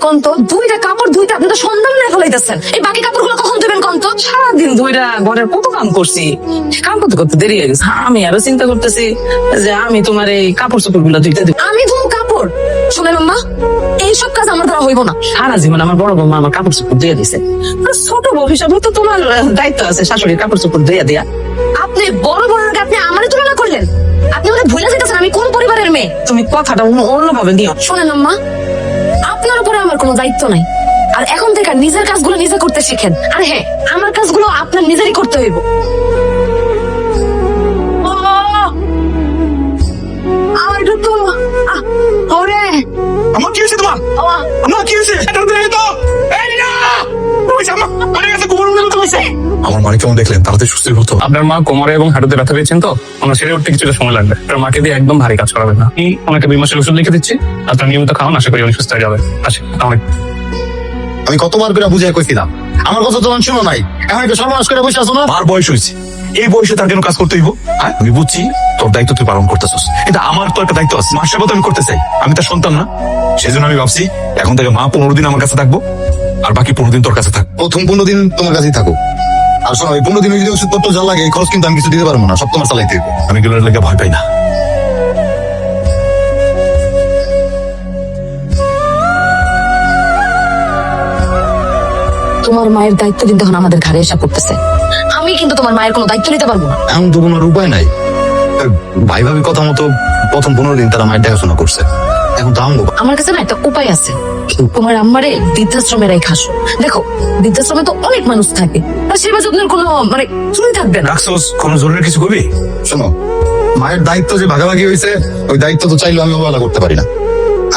কন্ত দুইটা কাপড় দুইটা আপনি তো সন্ধান না ফেলাইতেছেন, এই বাকি কাপড়গুলো কখন দেবেন কন্ত? সারাদিন ধইরা ঘরের কত কাম করছি, কাম করতে করতে দেরি হয়ে গেছে। আমি আরো চিন্তা করতেছি যে আমি তোমার এই কাপড় চোপড় গুলা ধুইতে দিব। আমি ধুবো কাপড়? শোনেন আম্মা, এইসব কাজ আমার দ্বারা হইব না। সারা জীবন আমার বড় বৌমা আমার কাপড় চোপড় ধুয়ে দিছে, আর ছোট বউ হিসাবে তো তোমার দায়িত্ব আছে শাশুড়ির কাপড় চোপড় ধুয়ে দেয়া। আপনি বড় বড় আগে আপনি আমারই তুলনা করলেন। আপনি ওদের ভুলে যেতেছেন আমি কোন পরিবারের মেয়ে। তুমি কথাটা অন্যভাবে নিও। শোনেন আম্মা, আপনার উপরে আমার কোনো দায়িত্ব নাই, আর এখন থেকে নিজের কাজগুলো নিজে করতে শিখেন। আর হ্যাঁ, আমার কাজগুলো আপনার নিজেরই করতে হইব। আমার তো ওরে আমার কি হয়েছে তোমার? আমার কি হয়েছে? এটা তো এই তো এই না ওই জামা মানে এত গোবর মনে তো হয়েছে। আমার মানে কেমন দেখলেন? তাড়াতাড়ি সুস্থ হতো। আপনার মা কোমরে এবং হাঁটুতে ব্যথা পেয়েছেন, তো ওনার সেরে উঠতে কিছুটা সময় লাগবে। আপনার মাকে দিয়ে একদম ভারী কাজ করাবেন না। ওনাকে 2 মাসের ওষুধ লিখে দিচ্ছি, আপনার নিয়মিত খাওয়ান, আশা করি উনি সুস্থ হয়ে যাবে। আসি। আমি কতবার করে বুঝাই কইছিলাম, আমার কথা তো শুনো নাই। এখন একটু সর্বনাশ করে বসে আছো না। মার বয়স হয়েছে, এই বয়সে তার কেন কাজ করতে হইব? হ্যাঁ আমি বুঝছি তোর দায়িত্ব তুই পালন করতেছিস, কিন্তু আমার তো একটা দায়িত্ব আছে। মার সেবা তো আমি করতে চাই, আমি তার সন্তান না? সেজন্য আমি ভাবছি এখন থেকে মা 15 দিন আমার কাছে থাকবো, আর বাকি 15 দিন তোর কাছে থাকবো। প্রথম 15 দিন তোমার কাছেই থাকো। আর শোনো, এই 15 দিন যদি ওষুধপত্র যা লাগে এই খরচ কিন্তু আমি কিছু দিতে পারবো না, সব তোমার চালাইতে হবে। আমি এগুলোর লেগে ভয় পাই না। তোমার মায়ের দায়িত্ব কিন্তু এখন আমাদের ঘাড়ে এসে পড়তেছে। আমি কিন্তু তোমার মায়ের কোনো দায়িত্ব নিতে পারবো না। এখন তো কোনো উপায় নাই। ভাই ভাবি কথা মতো প্রথম 15 দিন তারা মায়ের দেখাশোনা করছে, এখন তো আমগো। আমার কাছে না একটা উপায় আছে। তোমার আম্মারে বৃদ্ধাশ্রমে রাই খাসো। দেখো, বৃদ্ধাশ্রমে তো অনেক মানুষ থাকে, আর সেবা যত্নের কোনো মানে চুরি থাকবে না। রাখছোস কোনো জরুরি কিছু করবি? শোনো, মায়ের দায়িত্ব যে ভাগাভাগি হয়েছে, ওই দায়িত্ব তো চাইলেও আমি অবহেলা করতে পারি না।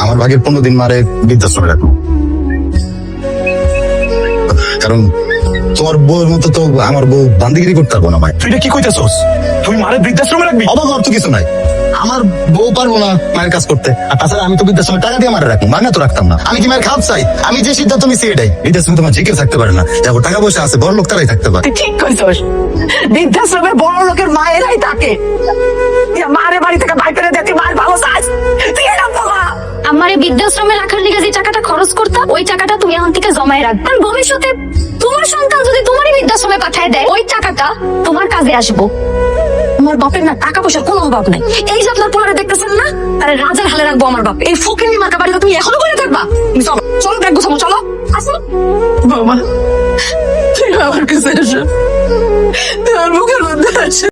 আমার ভাগের 15 দিন মারে বৃদ্ধাশ্রমে রাখবো, কারণ তোমার বউয়ের মতো তো আমার বউ বান্দিগিরি করতে পারবো না মায়ের। তুই এটা কি কইতাছস? তুই মারে বৃদ্ধাশ্রমে রাখবি? অবাক হওয়ার তো কিছু নাই। আমার বউ পারবো না মায়ের কাজ করতে, আর তাছাড়া আমি তো বৃদ্ধাশ্রমে টাকা দিয়ে মারে রাখবো, মানে তো রাখতাম না। আমি কি মায়ের খাপ চাই? আমি যে সিদ্ধান্ত নিচ্ছি এটাই। বৃদ্ধাশ্রমে তোমার যে কেউ থাকতে পারে না, যাবো টাকা পয়সা আছে, বড় লোক তারাই থাকতে পারে। তুই ঠিক কইছস, বৃদ্ধাশ্রমে বড় লোকের মায়েরাই থাকে। মারে বাড়ি থেকে বাইর করে দে, তুই মার ভালো চাস, তুই এরকম বাবা। আমারে বৃদ্ধাশ্রমে রাখার লিগে যে টাকাটা খরচ করতাম, ওই টাকাটা তুমি এখন থেকে জমায় রাখবে। আর ভবিষ্যতে তোমার সন্তান যদি তোমারই বৃদ্ধাশ্রমে পাঠায় দেয়, ওই টাকাটা তোমার কাজে আসবো। আমার বাপের না টাকা পয়সার কোনো অভাব নাই। এই যে আপনার পোলারে দেখতেছেন না, আরে রাজার হালে রাখবো আমার বাপ। এই ফকিনি মার্কা বাড়িতে তুমি এখনো করে থাকবা? চলো চলো, ব্যাগ গোছাবো, চলো। আসো বাবা, তুই আমার কাছে এসো, তুই আমার বুকের মধ্যে আসো।